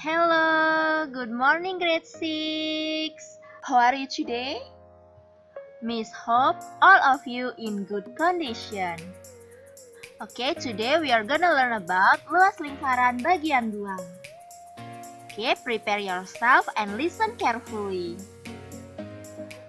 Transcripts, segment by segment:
Hello, good morning grade 6. How are you today? Miss hope all of you in good condition. Okay, today we are gonna learn about luas lingkaran bagian 2. Okay, prepare yourself and listen carefully.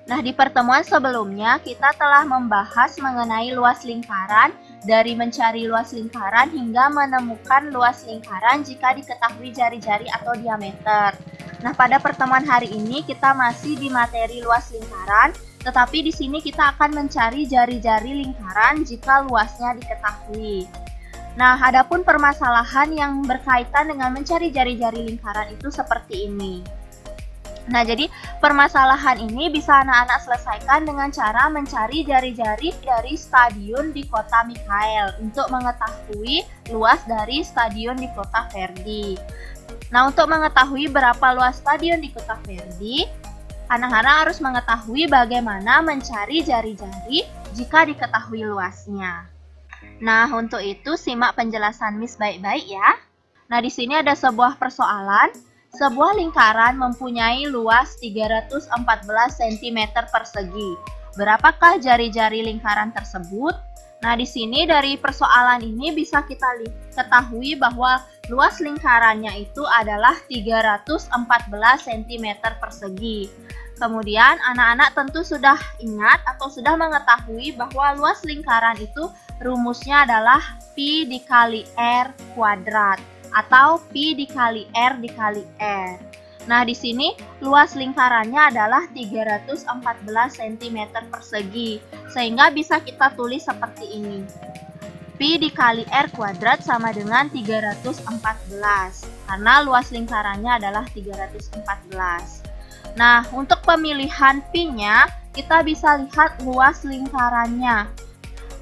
Nah, di pertemuan sebelumnya kita telah membahas mengenai luas lingkaran, dari mencari luas lingkaran hingga menemukan luas lingkaran jika diketahui jari-jari atau diameter. Nah, pada pertemuan hari ini kita masih di materi luas lingkaran, tetapi di sini kita akan mencari jari-jari lingkaran jika luasnya diketahui. Nah, adapun permasalahan yang berkaitan dengan mencari jari-jari lingkaran itu seperti ini. Nah, jadi permasalahan ini bisa anak-anak selesaikan dengan cara mencari jari-jari dari stadion di kota Mikhail untuk mengetahui luas dari stadion di kota Verdi. Nah, untuk mengetahui berapa luas stadion di kota Verdi, anak-anak harus mengetahui bagaimana mencari jari-jari jika diketahui luasnya. Nah, untuk itu simak penjelasan Miss baik-baik ya. Nah, di sini ada sebuah persoalan. Sebuah lingkaran mempunyai luas 314 cm persegi. Berapakah jari-jari lingkaran tersebut? Nah, di sini dari persoalan ini bisa kita ketahui bahwa luas lingkarannya itu adalah 314 cm persegi. Kemudian, anak-anak tentu sudah ingat atau sudah mengetahui bahwa luas lingkaran itu rumusnya adalah pi dikali r kuadrat, atau pi dikali r dikali r. Nah, di sini luas lingkarannya adalah 314 cm persegi, sehingga bisa kita tulis seperti ini. Pi dikali r kuadrat sama dengan 314, karena luas lingkarannya adalah 314. Nah, untuk pemilihan pi-nya, kita bisa lihat luas lingkarannya.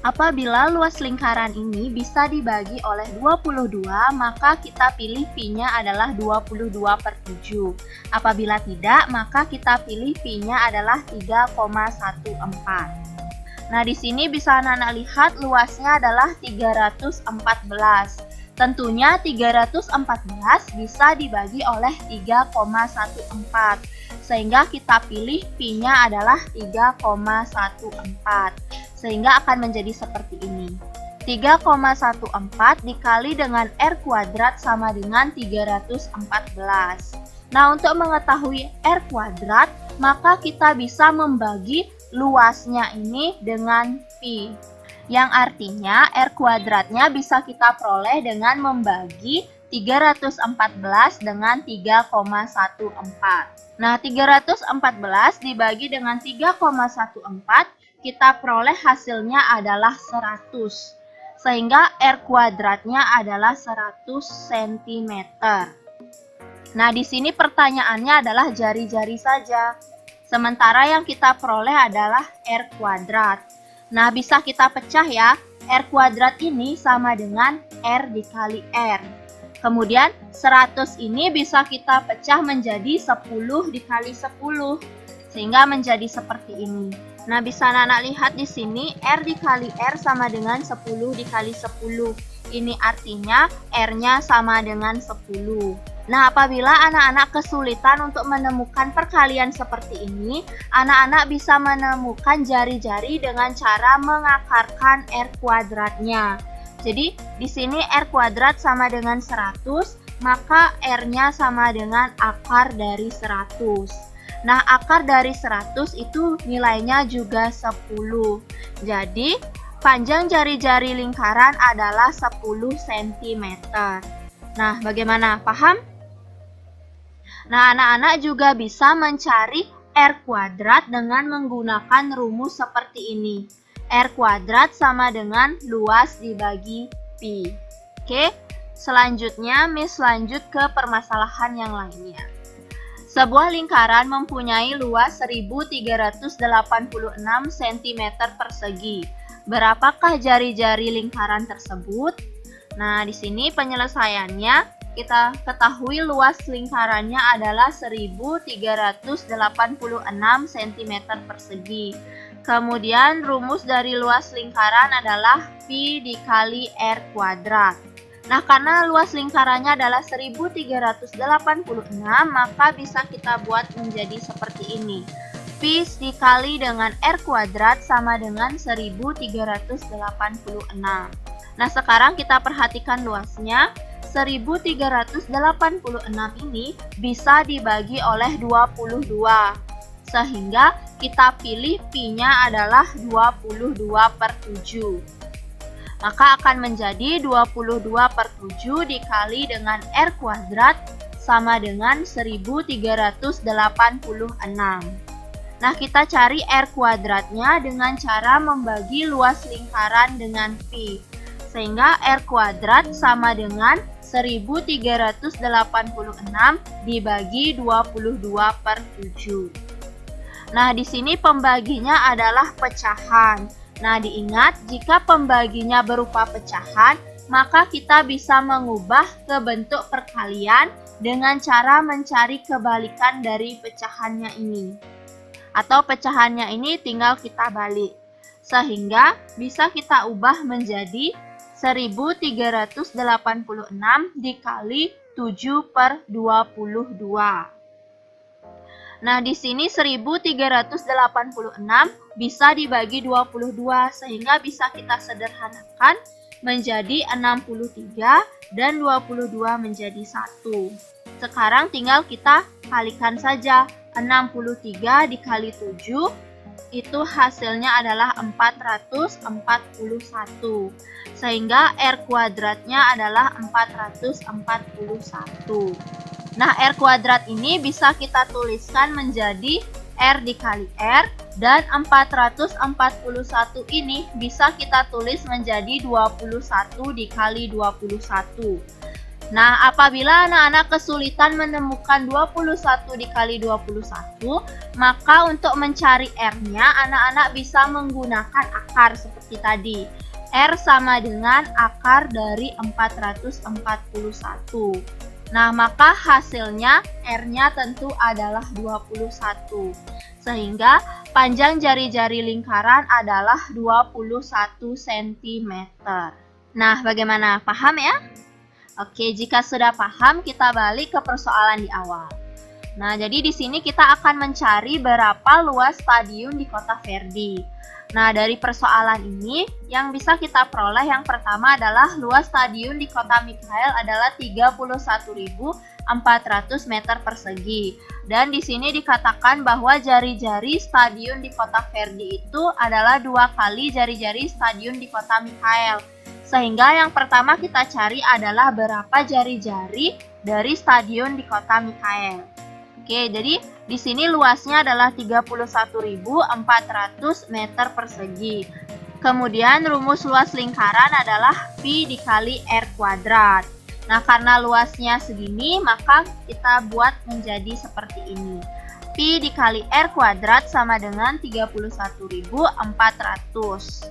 Apabila luas lingkaran ini bisa dibagi oleh 22, maka kita pilih pi-nya adalah 22/7. Apabila tidak, maka kita pilih pi-nya adalah 3,14. Nah, di sini bisa anak-anak lihat luasnya adalah 314. Tentunya 314 bisa dibagi oleh 3,14. Sehingga kita pilih pi-nya adalah 3,14. Sehingga akan menjadi seperti ini. 3,14 dikali dengan r kuadrat sama dengan 314. Nah, untuk mengetahui r kuadrat, maka kita bisa membagi luasnya ini dengan pi. Yang artinya r kuadratnya bisa kita peroleh dengan membagi 314 dengan 3,14. Nah, 314 dibagi dengan 3,14, kita peroleh hasilnya adalah 100. Sehingga r kuadratnya adalah 100 cm. Nah, di sini pertanyaannya adalah jari-jari saja. Sementara yang kita peroleh adalah r kuadrat. Nah, bisa kita pecah ya. R kuadrat ini sama dengan r dikali r. Kemudian 100 ini bisa kita pecah menjadi 10 dikali 10. Sehingga menjadi seperti ini. Nah, bisa anak-anak lihat di sini r dikali r sama dengan 10 dikali 10. Ini artinya r-nya sama dengan 10. Nah, apabila anak-anak kesulitan untuk menemukan perkalian seperti ini, anak-anak bisa menemukan jari-jari dengan cara mengakarkan r kuadratnya. Jadi, di sini r kuadrat sama dengan 100, maka r-nya sama dengan akar dari 100. Nah, akar dari 100 itu nilainya juga 10. Jadi, panjang jari-jari lingkaran adalah 10 cm. Nah, bagaimana? Paham? Nah, anak-anak juga bisa mencari r kuadrat dengan menggunakan rumus seperti ini. R kuadrat sama dengan luas dibagi pi. Oke, selanjutnya Miss lanjut ke permasalahan yang lainnya. Sebuah lingkaran mempunyai luas 1386 cm persegi. Berapakah jari-jari lingkaran tersebut? Nah, di sini penyelesaiannya kita ketahui luas lingkarannya adalah 1386 cm persegi. Kemudian rumus dari luas lingkaran adalah pi dikali r kuadrat. Nah, karena luas lingkarannya adalah 1386, maka bisa kita buat menjadi seperti ini. Pi dikali dengan R kuadrat sama dengan 1386. Nah, sekarang kita perhatikan luasnya. 1386 ini bisa dibagi oleh 22. Sehingga kita pilih Pi-nya adalah 22/7. Maka akan menjadi 22/7 dikali dengan R kuadrat sama dengan 1386. Nah, kita cari R kuadratnya dengan cara membagi luas lingkaran dengan Pi. Sehingga R kuadrat sama dengan 1386 dibagi 22/7. Nah, di sini pembaginya adalah pecahan. Nah, diingat jika pembaginya berupa pecahan, maka kita bisa mengubah ke bentuk perkalian dengan cara mencari kebalikan dari pecahannya ini. Atau pecahannya ini tinggal kita balik. Sehingga bisa kita ubah menjadi 1386 dikali 7/22. Nah, di sini 1386 bisa dibagi 22 sehingga bisa kita sederhanakan menjadi 63 dan 22 menjadi 1. Sekarang tinggal kita kalikan saja. 63 dikali 7 itu hasilnya adalah 441. Sehingga R kuadratnya adalah 441. Nah, R kuadrat ini bisa kita tuliskan menjadi R dikali R, dan 441 ini bisa kita tulis menjadi 21 dikali 21. Nah, apabila anak-anak kesulitan menemukan 21 dikali 21, maka untuk mencari R-nya, anak-anak bisa menggunakan akar seperti tadi. R sama dengan akar dari 441. Nah, maka hasilnya R-nya tentu adalah 21. Sehingga panjang jari-jari lingkaran adalah 21 cm. Nah, bagaimana? Paham ya? Oke, jika sudah paham, kita balik ke persoalan di awal. Nah, jadi di sini kita akan mencari berapa luas stadion di Kota Verdi. Nah, dari persoalan ini, yang bisa kita peroleh yang pertama adalah luas stadion di Kota Mikael adalah 31.400 meter persegi. Dan di sini dikatakan bahwa jari-jari stadion di Kota Verdi itu adalah 2 kali jari-jari stadion di Kota Mikael. Sehingga yang pertama kita cari adalah berapa jari-jari dari stadion di Kota Mikael. Oke, jadi di sini luasnya adalah 31.400 meter persegi. Kemudian rumus luas lingkaran adalah Pi dikali R kuadrat. Nah, karena luasnya segini, maka kita buat menjadi seperti ini. Pi dikali R kuadrat sama dengan 31.400.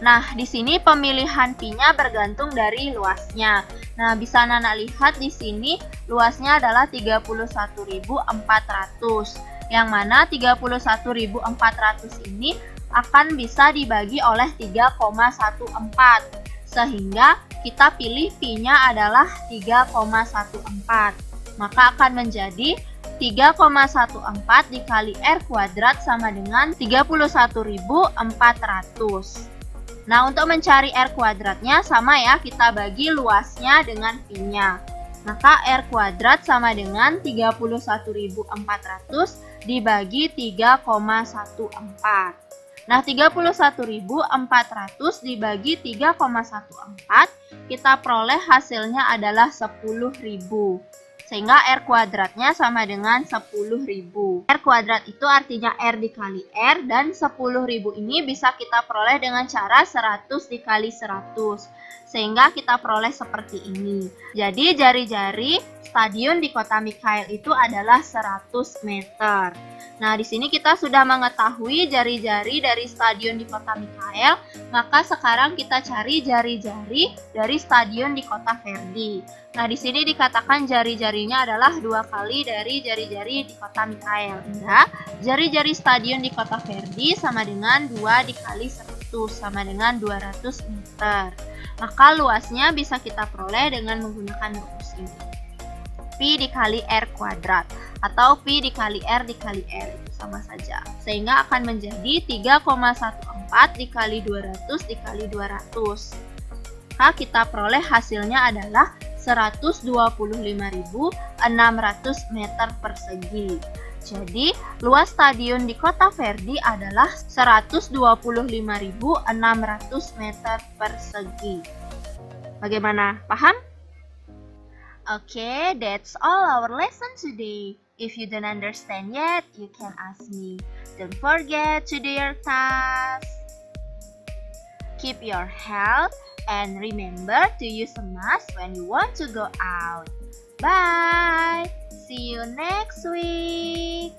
Nah, di sini pemilihan Pi-nya bergantung dari luasnya. Nah, bisa Nana lihat di sini luasnya adalah 31.400. Yang mana 31.400 ini akan bisa dibagi oleh 3,14. Sehingga kita pilih Pi-nya adalah 3,14. Maka akan menjadi 3,14 dikali R kuadrat sama dengan 31.400. Nah, untuk mencari R kuadratnya sama ya, kita bagi luasnya dengan Pi-nya. Maka R kuadrat sama dengan 31.400 dibagi 3,14. Nah, 31.400 dibagi 3,14, kita peroleh hasilnya adalah 10.000. Sehingga R kuadratnya sama dengan 10.000. R kuadrat itu artinya R dikali R, dan 10.000 ini bisa kita peroleh dengan cara 100 dikali 100. Sehingga kita peroleh seperti ini. Jadi jari-jari stadion di Kota Mikael itu adalah 100 meter. Nah, di sini kita sudah mengetahui jari-jari dari stadion di Kota Mikael, maka sekarang kita cari jari-jari dari stadion di Kota Verdi. Nah, di sini dikatakan jari-jarinya adalah 2 kali dari jari-jari di Kota Mikael. Hingga jari-jari stadion di Kota Verdi sama dengan 2 dikali 100. sama dengan 200 meter. Maka luasnya bisa kita peroleh dengan menggunakan rumus ini. Pi dikali R kuadrat atau Pi dikali R dikali R sama saja. Sehingga akan menjadi 3,14 dikali 200 dikali 200. Maka kita peroleh hasilnya adalah 125.600 meter persegi. Jadi, luas stadion di Kota Verdi adalah 125.600 meter persegi. Bagaimana? Paham? Okay, that's all our lesson today. If you don't understand yet, you can ask me. Don't forget to do your task. Keep your health and remember to use a mask when you want to go out. Bye! See you next week!